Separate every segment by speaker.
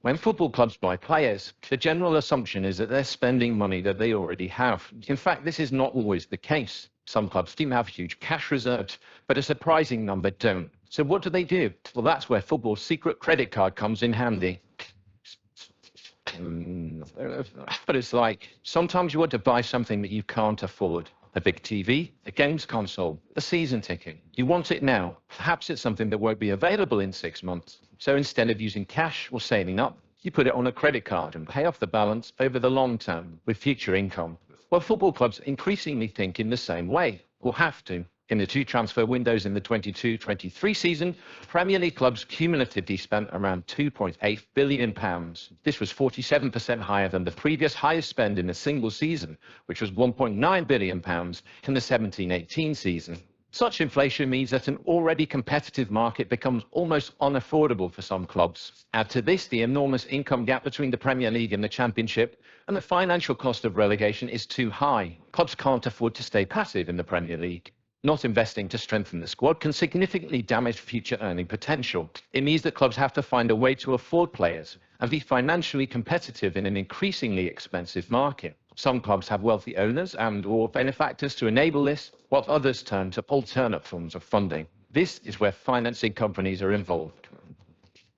Speaker 1: When football clubs buy players, the general assumption is that they're spending money that they already have. In fact, this is not always the case. Some clubs do have huge cash reserves, but a surprising number don't. So what do? Well, that's where football's secret credit card comes in handy. But it's like, sometimes you want to buy something that you can't afford. A big TV, a games console, a season ticket. You want it now. Perhaps it's something that won't be available in 6 months. So instead of using cash or saving up, you put it on a credit card and pay off the balance over the long term with future income. Well, football clubs increasingly think in the same way, or have to. In the 2 transfer windows in the 22-23 season, Premier League clubs cumulatively spent around £2.8 billion. This was 47% higher than the previous highest spend in a single season, which was £1.9 billion in the 17-18 season. Such inflation means that an already competitive market becomes almost unaffordable for some clubs. Add to this the enormous income gap between the Premier League and the Championship, and the financial cost of relegation is too high. Clubs can't afford to stay passive in the Premier League. Not investing to strengthen the squad can significantly damage future earning potential. It means that clubs have to find a way to afford players and be financially competitive in an increasingly expensive market. Some clubs have wealthy owners and/or benefactors to enable this, while others turn to alternate forms of funding. This is where financing companies are involved.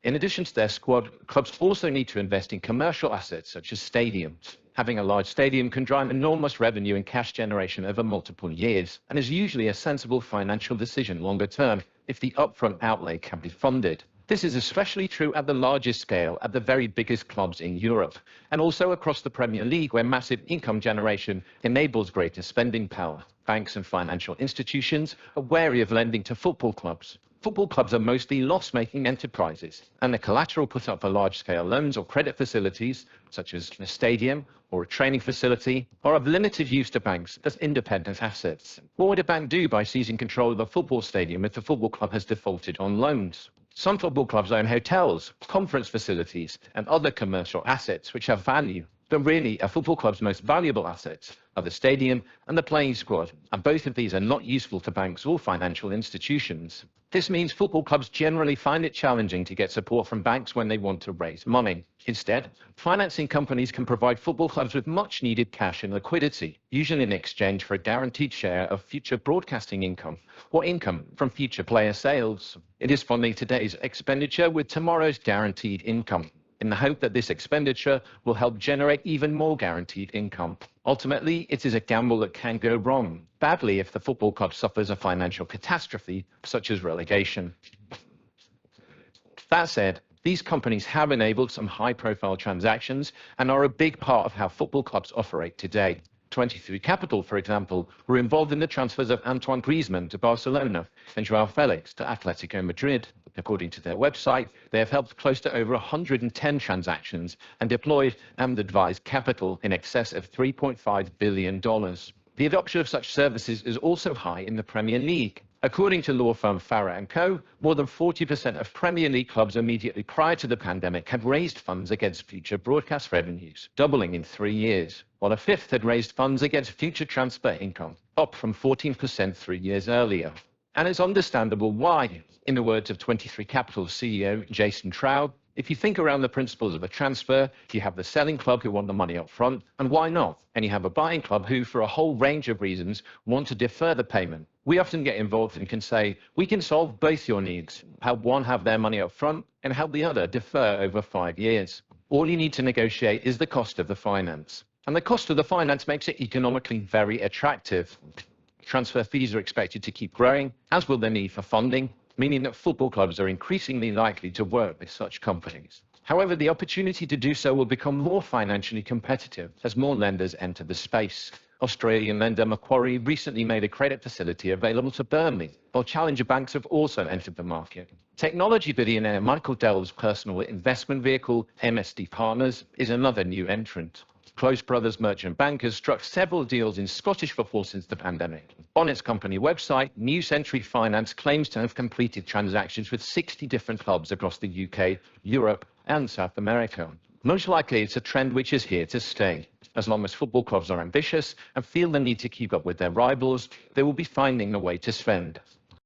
Speaker 1: In addition to their squad, clubs also need to invest in commercial assets such as stadiums. Having a large stadium can drive enormous revenue and cash generation over multiple years, and is usually a sensible financial decision longer term if the upfront outlay can be funded. This is especially true at the largest scale, at the very biggest clubs in Europe, and also across the Premier League, where massive income generation enables greater spending power. Banks and financial institutions are wary of lending to football clubs. Football clubs are mostly loss-making enterprises, and the collateral put up for large-scale loans or credit facilities, such as a stadium or a training facility, are of limited use to banks as independent assets. What would a bank do by seizing control of a football stadium if the football club has defaulted on loans? Some football clubs own hotels, conference facilities, and other commercial assets which have value. But really, a football club's most valuable assets are the stadium and the playing squad, and both of these are not useful to banks or financial institutions. This means football clubs generally find it challenging to get support from banks when they want to raise money. Instead, financing companies can provide football clubs with much-needed cash and liquidity, usually in exchange for a guaranteed share of future broadcasting income or income from future player sales. It is funding today's expenditure with tomorrow's guaranteed income, in the hope that this expenditure will help generate even more guaranteed income. Ultimately, it is a gamble that can go wrong badly if the football club suffers a financial catastrophe, such as relegation. That said, these companies have enabled some high-profile transactions and are a big part of how football clubs operate today. 23 Capital, for example, were involved in the transfers of Antoine Griezmann to Barcelona and Joao Felix to Atletico Madrid. According to their website, they have helped close to over 110 transactions and deployed and advised capital in excess of $3.5 billion. The adoption of such services is also high in the Premier League. According to law firm Farah & Co., more than 40% of Premier League clubs immediately prior to the pandemic had raised funds against future broadcast revenues, doubling in 3 years, while a fifth had raised funds against future transfer income, up from 14% 3 years earlier. And it's understandable why. In the words of 23 Capital CEO Jason Traub, if you think around the principles of a transfer, you have the selling club who want the money up front, and why not? And you have a buying club who, for a whole range of reasons, want to defer the payment. We often get involved and can say, we can solve both your needs, help one have their money up front, and help the other defer over 5 years. All you need to negotiate is the cost of the finance. And the cost of the finance makes it economically very attractive. Transfer fees are expected to keep growing, as will the need for funding, meaning that football clubs are increasingly likely to work with such companies. However, the opportunity to do so will become more financially competitive as more lenders enter the space. Australian lender Macquarie recently made a credit facility available to Burnley, while challenger banks have also entered the market. Technology billionaire Michael Dell's personal investment vehicle, MSD Partners, is another new entrant. Close Brothers Merchant Bank has struck several deals in Scottish football since the pandemic. On its company website, New Century Finance claims to have completed transactions with 60 different clubs across the UK, Europe, and South America. Most likely, it's a trend which is here to stay. As long as football clubs are ambitious and feel the need to keep up with their rivals, they will be finding a way to spend.